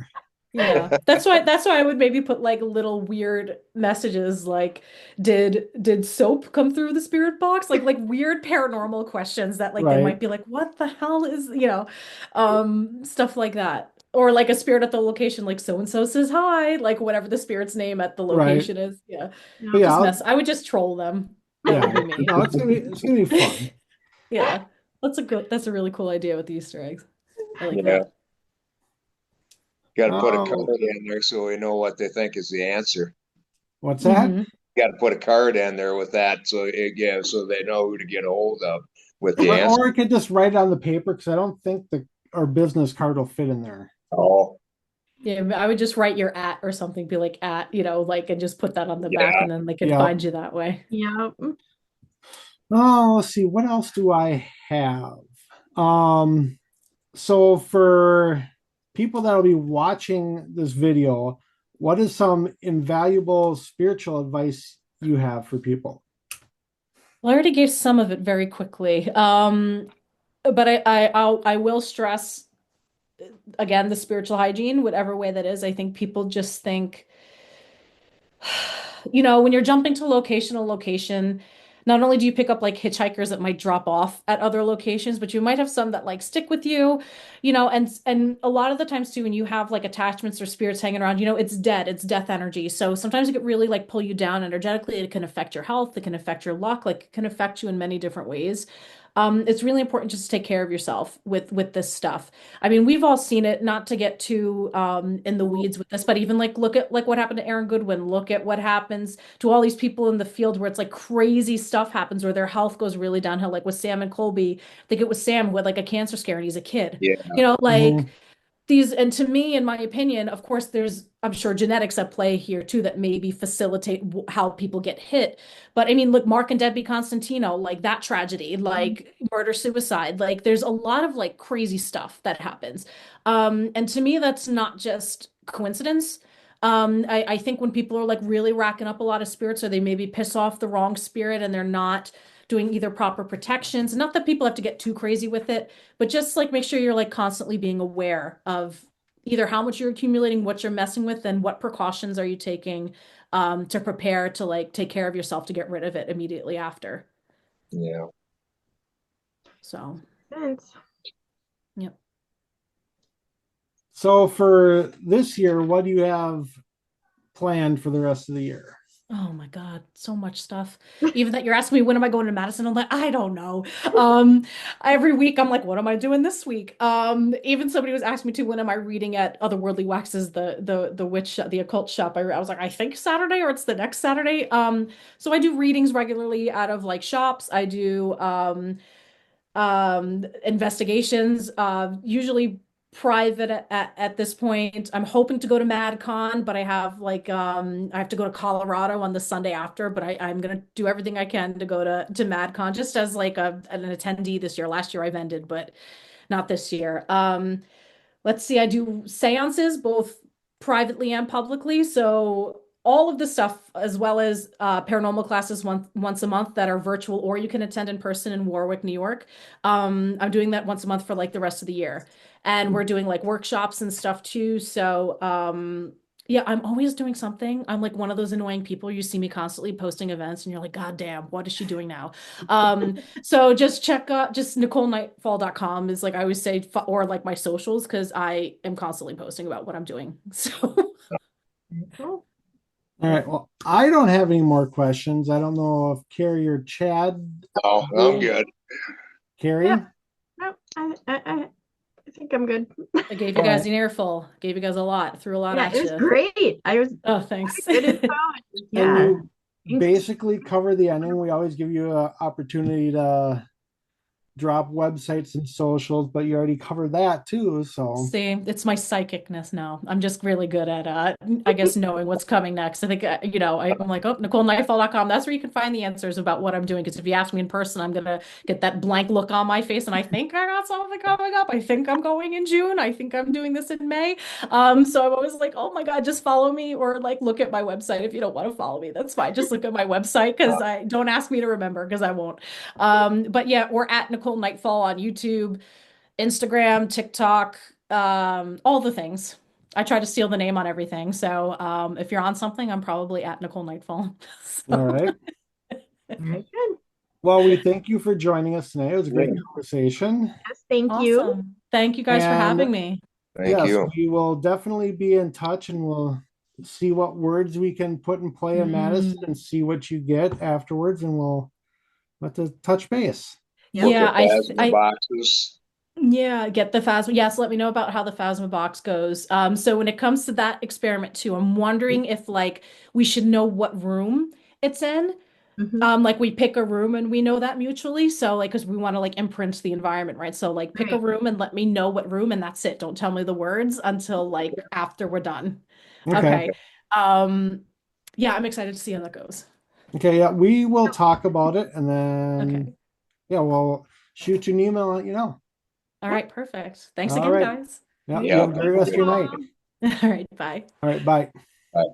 Yeah. That's why I would maybe put like little weird messages like did soap come through the spirit box? Like weird paranormal questions that like they Right. might be like, what the hell is, stuff like that. Or like a spirit at the location, like so and so says hi, like whatever the spirit's name at the Right. location is. Yeah. But No. yeah, Just mess. I would just troll them. That would yeah. be me. No, it's gonna be fun. Yeah. That's a really cool idea with the Easter eggs. I like Yeah, that. got to put a card Oh, in there so we know what they think is the answer. what's that? Hmm. Got to put a card in there with that, so yeah, so they know who to get a hold of with the Right. answer. Or I could just write it on the paper because I don't think the our business card will fit in there. Oh, Yeah, I would just write your at or something, be like at, like, and just put that on the back, yeah, and then they can Yeah. find you that way. Yeah. Oh, let's see. What else do I have? Um, so for people that'll be watching this video, what is some invaluable spiritual advice you have for people? Well, I already gave some of it very quickly. But I will stress again the spiritual hygiene, whatever way that is. I think people just think, when you're jumping to location, not only do you pick up like hitchhikers that might drop off at other locations, but you might have some that like stick with you, and a lot of the times too, when you have like attachments or spirits hanging around, it's death energy. So sometimes it can really like pull you down energetically. It can affect your health, it can affect your luck, like it can affect you in many different ways. It's really important just to take care of yourself with this stuff. I mean, we've all seen it, not to get too in the weeds with this, but even like look at like what happened to Aaron Goodwin. Look at what happens to all these people in the field where it's like crazy stuff happens where their health goes really downhill. Like with Sam and Colby, I think it was Sam who had like a cancer scare and he's a kid. yeah, Like Mhm. these, and to me, in my opinion, of course, there's, I'm sure, genetics at play here too that maybe facilitate how people get hit. But I mean, look, Mark and Debbie Constantino, like that tragedy, like murder, suicide, like there's a lot of like crazy stuff that happens. And to me, that's not just coincidence. I think when people are like really racking up a lot of spirits, or they maybe piss off the wrong spirit and they're not doing either proper protections, not that people have to get too crazy with it, but just like make sure you're like constantly being aware of either how much you're accumulating, what you're messing with, and what precautions are you taking to prepare to like take care of yourself to get rid of it immediately after. yeah. So, Sense. yep. So for this year, what do you have planned for the rest of the year? Oh my God, so much stuff. Even that you're asking me when am I going to Madison? I'm like, I don't know. Every week I'm like, what am I doing this week? Even somebody was asking me to when am I reading at Otherworldly Waxes, the witch the occult shop. I was like, I think Saturday or it's the next Saturday. So I do readings regularly out of like shops. I do investigations, usually private at this point. I'm hoping to go to MadCon, but I have to go to Colorado on the Sunday after, but I'm gonna do everything I can to go to MadCon just as like an attendee this year. Last year I've ended, but not this year. Let's see, I do seances both privately and publicly. So all of the stuff, as well as paranormal classes once a month that are virtual or you can attend in person in Warwick, New York. I'm doing that once a month for like the rest of the year. And we're doing like workshops and stuff too. So Yeah, I'm always doing something. I'm like one of those annoying people. You see me constantly posting events and you're like, God damn, what is she doing now? So just check out just NicoleNightfall.com is like I always say, or like my socials, because I am constantly posting about what I'm doing. So Cool. All right. Well, I don't have any more questions. I don't know if Carrie or Chad Oh, I'm do. good. Carrie? Yeah. No, I think I'm good. I gave you All guys right. an earful, gave you guys a lot, threw a lot Yeah, at it was you. great. I was Oh, thanks. good info. And Yeah. you basically cover the ending. We always give you an opportunity to drop websites and socials, but you already covered that too. So, See, it's my psychicness now. I'm just really good at, I guess, knowing what's coming next. I think, I'm like, oh, NicoleNightfall.com. That's where you can find the answers about what I'm doing. Because if you ask me in person, I'm gonna get that blank look on my face, and I think I got something coming up. I think I'm going in June. I think I'm doing this in May. So I'm always like, oh my God, just follow me or like look at my website. If you don't want to follow me, that's fine. Just look at my website because I don't ask me to remember because I won't. But yeah, we're at Nicole Nightfall on YouTube. Instagram, TikTok, all the things. I try to steal the name on everything. So if you're on something, I'm probably at Nicole Nightfall. all So, right. Very good. Well, we thank you for joining us tonight. It was a great Yeah. conversation. Yes, thank you. awesome. Thank you guys for And having me. Thank yes, you. we will definitely be in touch and we'll see what words we can put in play in Madison Mm. and see what you get afterwards. And we'll let the touch base. Look Yeah, at Phasma boxes. yeah, get the Phasma. Yes, let me know about how the Phasma box goes. So when it comes to that experiment too, I'm wondering if like we should know what room it's in. Mhm. Like we pick a room and we know that mutually. So like, because we want to like imprint the environment, right? So like pick a Right. room and let me know what room and that's it. Don't tell me the words until like after we're done. Okay. Okay. Um, yeah, I'm excited to see how that goes. Okay. Yeah, we will talk about it and then, Okay. yeah, we'll shoot you an email and let you know. All right, perfect. Thanks All again, right. guys. Yeah. Thank You Yeah. have a great rest of your you. night. All right, bye. All right. Bye. Bye.